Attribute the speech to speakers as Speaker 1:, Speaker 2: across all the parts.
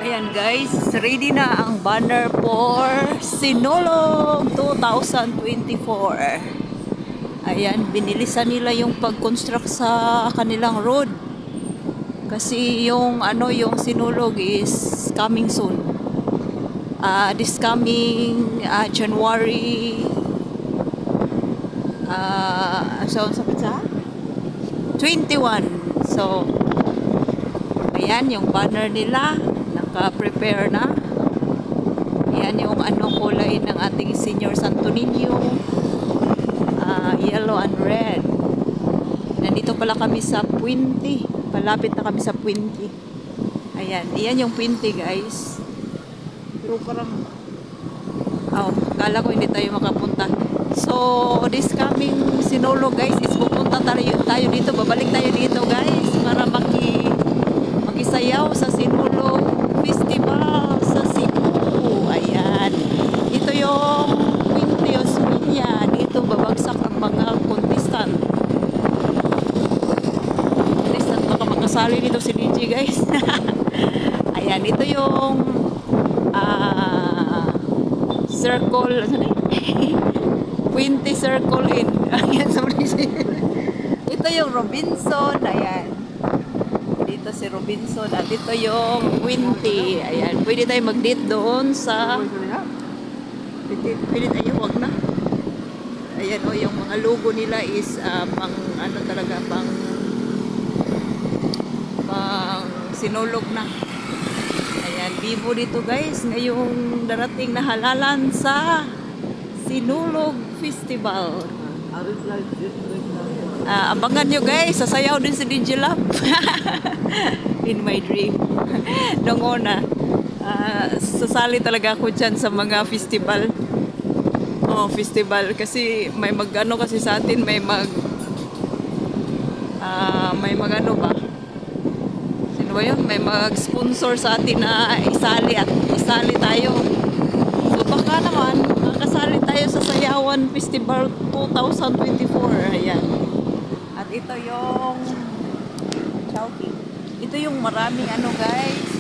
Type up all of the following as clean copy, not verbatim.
Speaker 1: Ayan guys, ready na ang banner for Sinulog 2024. Ayan, binilisan nila yung pag-construct sa kanilang road. Kasi yung yung Sinulog is coming soon. This coming January so sa 21. So ayan yung banner nila, naka-prepare na. Ayan yung kulay ng ating Senior Santo Niño, yellow and red. Nandito pala kami sa Puente, palapit na kami sa Puente. Ayan, iyan yung Puente guys. Pero parang kala ko hindi tayo makapunta. So this coming Sinulog guys is pupunta tayo dito, babalik tayo dito guys para makisayaw sa Sinulog Festival sa Cebu. Ayan, ito yung Quintios Minya. Dito babagsak ang mga contestant. Baka makasali dito si DJ guys. Ayan, ito yung circle Puente Circle in. Ayan, ito yung Robinson. Ayan, dito si Robinson at dito yung Puente. Ayan, pwede tayo mag-date doon sa pwede tayo, wag na. Ayan yung mga logo nila is pang talaga, pang Sinulog na. Ayan, vivo dito guys ngayong darating na halalan sa Sinulog Festival. Abangan nyo guys, sasayaw din si DJ Love. In my dream. Noong una, sasali talaga ako dyan sa mga festival. Festival. Kasi may kasi sa atin, may ba? Sino ba yun? May mag-sponsor sa atin na isali tayo. So baka naman, makasali tayo sa Sayawan Festival 2024. Ayan. At ito yung Chowking. Ito yung maraming guys.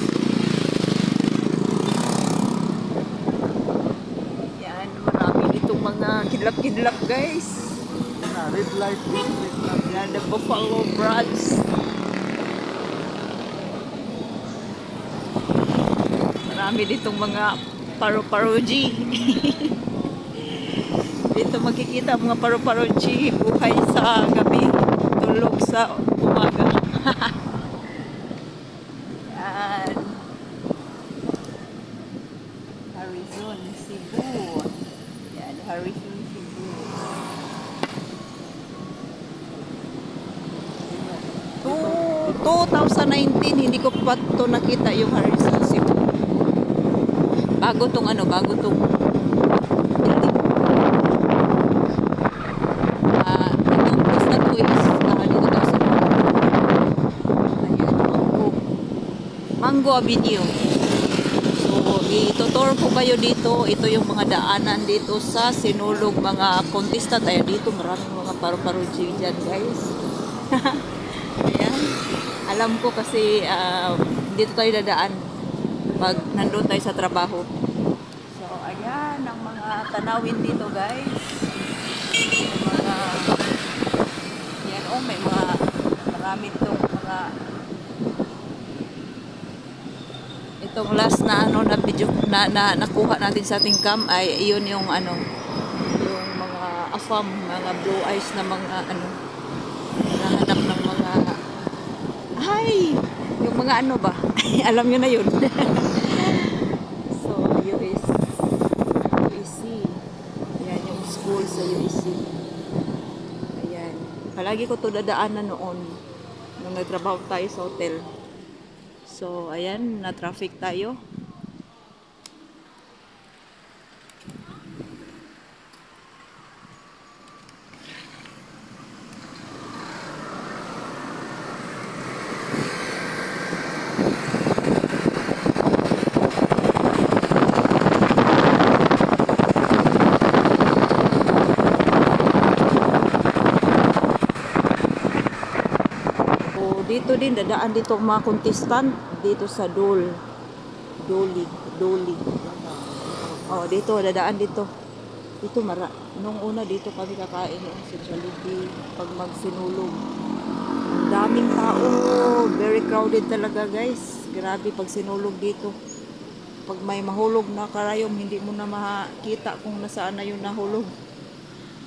Speaker 1: Yan, marami ditong mga kidlap-kidlap guys.
Speaker 2: Red light,
Speaker 1: Yan, the Buffalo Brads. Marami ditong mga paru-paroji. Dito makikita mga paru-paroji, buhay sa gabi, tulog sa umaga. Yan. Horizon, Cebu. Yan, Horizon, Cebu. 2019, hindi ko pa ito nakita yung Horizon, Cebu. Bago tong bago tong building. Itong place na to is dito daw sa Mango Avenue. So, itutour ko kayo dito. Ito yung mga daanan dito sa Sinulog, mga contestant. Ayan, dito maraming mga paru-paroji dyan guys. Ayan. Alam ko kasi dito tayo dadaan pag nandun tayo sa trabaho. So, ayan ang mga tanawin dito guys. May mga marami itong mga itong last na na video na nakuha natin sa ating cam ay iyon yung yung mga afam, mga blue eyes na mga nahanap ng mga yung mga ba alam nyo na yun. So UEC, ayan yung school sa UEC. Ayan, palagi ko to dadaanan noon nung nagtrabaho tayo sa hotel. So ayan, na traffic tayo. Dito din, dadaan dito mga contestant dito sa Dole. Doli. Doli. Oh, dito, dadaan dito. Dito, nung una dito kami kakain sa Jollibee pag magsinulog. Ang daming tao. Very crowded talaga, guys. Grabe pag sinulog dito. Pag may mahulog na karayom, hindi mo na makita kung nasaan na yung nahulog.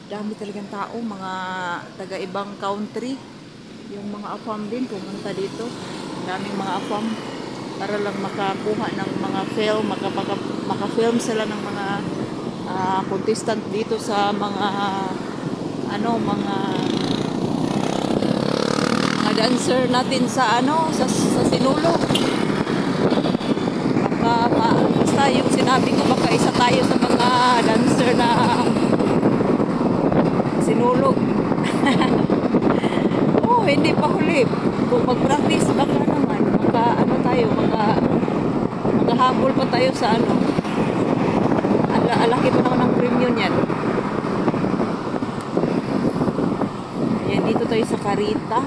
Speaker 1: Dami talagang tao, mga taga-ibang country. Yung mga AFAM din pumunta dito. Daming mga AFAM para lang makakuha ng mga film, maka-film sila ng mga contestant dito sa mga mga dancer natin sa sa sinulog. Basta yung sinabi ko, baka isa tayo sa mga dancer na sinulog. Oh, hindi pa huli. Kung mag-practice, baka naman maghahabol pa tayo sa alaki pa naman ng premium yan. Ayan, dito tayo sa Carita.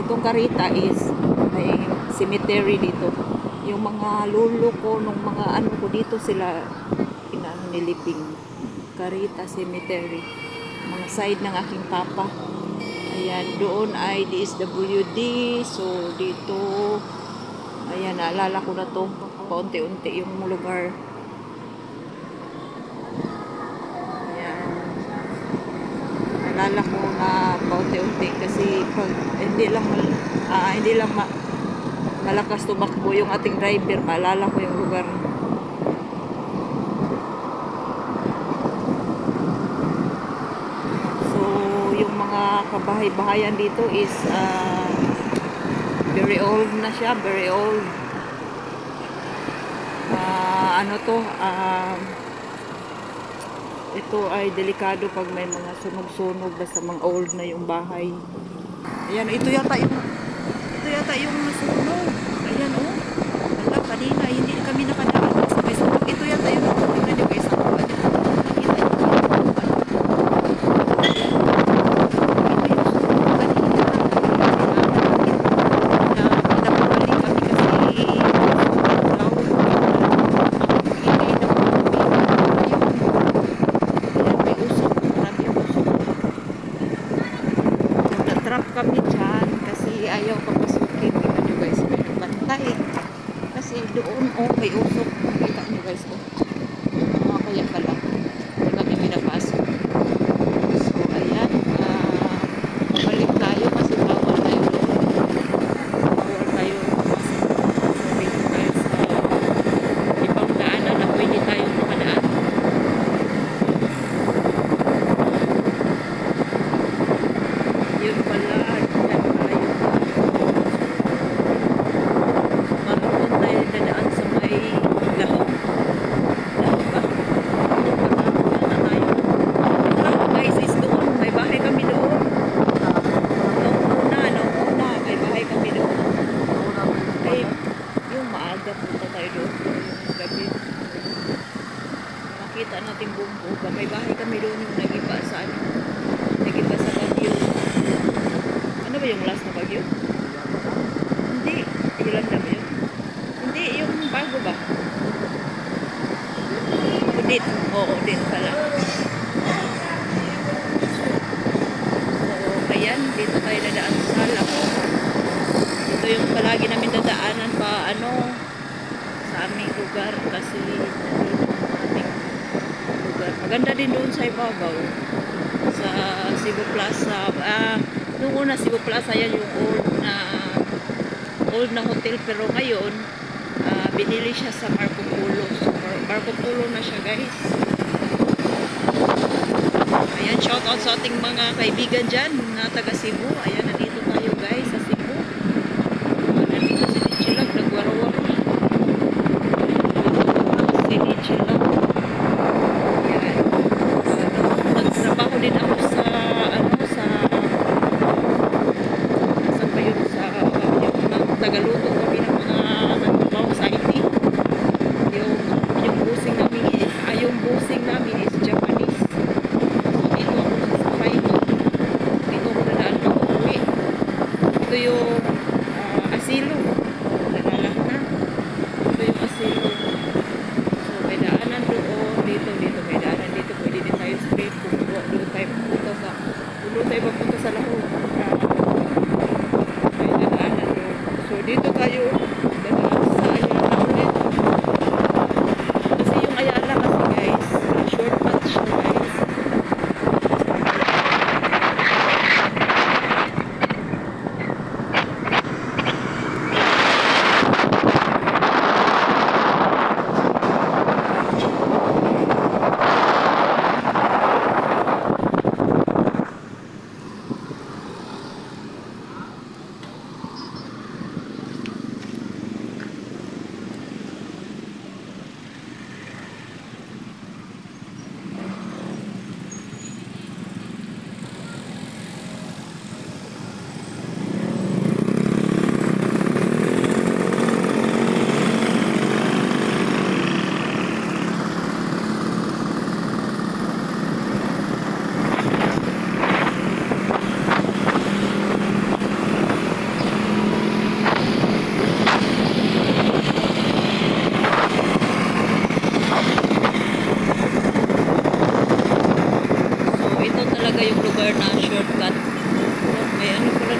Speaker 1: Itong Carita is may cemetery dito. Yung mga lolo ko, nung mga ko dito sila niliping. Carita Cemetery. Mga side ng aking papa. Ayan, doon ay DSWD. So, dito, ayan, naalala ko na to. Paunti-unti yung lugar. Ayan. Naalala ko na paunti-unti kasi pag hindi lang malakas tumakbo yung ating driver, maalala ko yung lugar. So, yung mga kabahay-bahayan dito is very old na siya, very old. Ito ay delikado pag may mga sunog-sunog, basta mga old na yung bahay. Ayan, ito yata yung nasunog. Ayan, oh. Wala, kanina, hindi kami nakadaan. May sunog. Ito yata yung nasunog na guys. Ako, nakita yung trap kami dyan kasi ayaw papasukin. Kita nyo guys, may nagbantay kasi doon may usok. Kita nyo guys, kaya pala hindi kami pinapasok. So ayan, balik tayo kasi bawal tayo pasok. So dito tayo sa ibang daanan na pwede tayo makadaan. Yun pala, yan pala yung maroon tayo dadaan sa may lahok. Lahok ba? Wala na tayo. Ito guys is doon. May bahay kami doon. Noong una, may bahay kami doon. Ay, yung maaga punta tayo doon. Yung gabi. Makita natin buong may bahay kami doon yung nagiba sa nagiba sa Baguio. Ano ba yung last na Baguio? Hindi. Yolanda ba yun? Hindi, yung bago ba? Udit. Oo, Udit pala. So, ayan. Dito tayo dadaan sa Lahok. Ito yung palagi namin dadaanan sa aming lugar kasi aming lugar. Maganda din doon sa ibabaw. Sa Cebu Plaza. Nung una Cebu Plaza, yan yung old na hotel, pero ngayon binili siya sa Marco Polo. So, Marco Polo na siya guys. Ayan, shout out sa ating mga kaibigan dyan na taga Cebu. Ayan, nandito tayo guys sa Cebu. Nandito si Nichilag, nagwarawaro. Si Nichilag. Ayan. Nagtrabaho din ako sa tagaluto kami ng mga nagtrabaho sa IT. Yung busing namin is Japanese. So dito ako sasakay dito ako nadaan pag uwi. Ito yung asilo. Nalala na.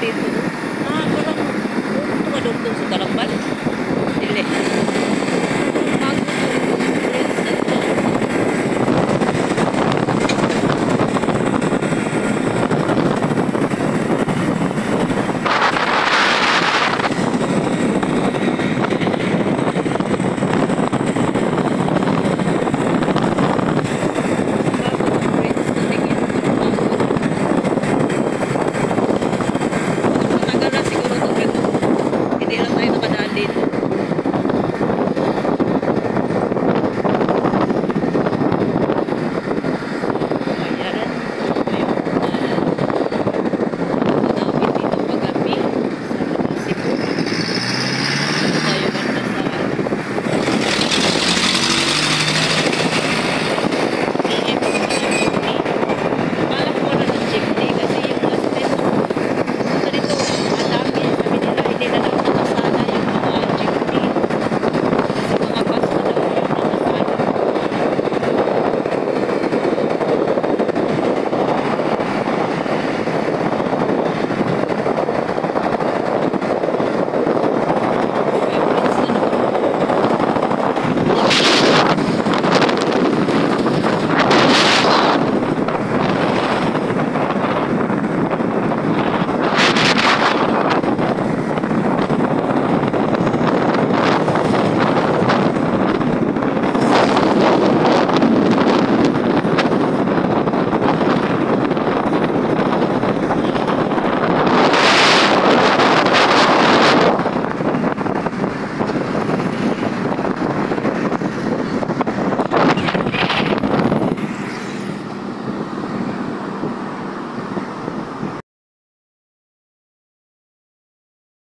Speaker 1: dito. Ah, parang pupunta ka doon sa Kalambal. Dili. Bago to. Friends na to. Bago to, friends. Natingin ko ng bago. Matagal na siguro to, pero hindi lang tayo nakadaan dito. Ayan. Ito yung tanawin dito paggabi sa Cebu. Dito tayo banda sa PM ng jeepney. Akala ko wala ng jeepney kasi yung last time punta dito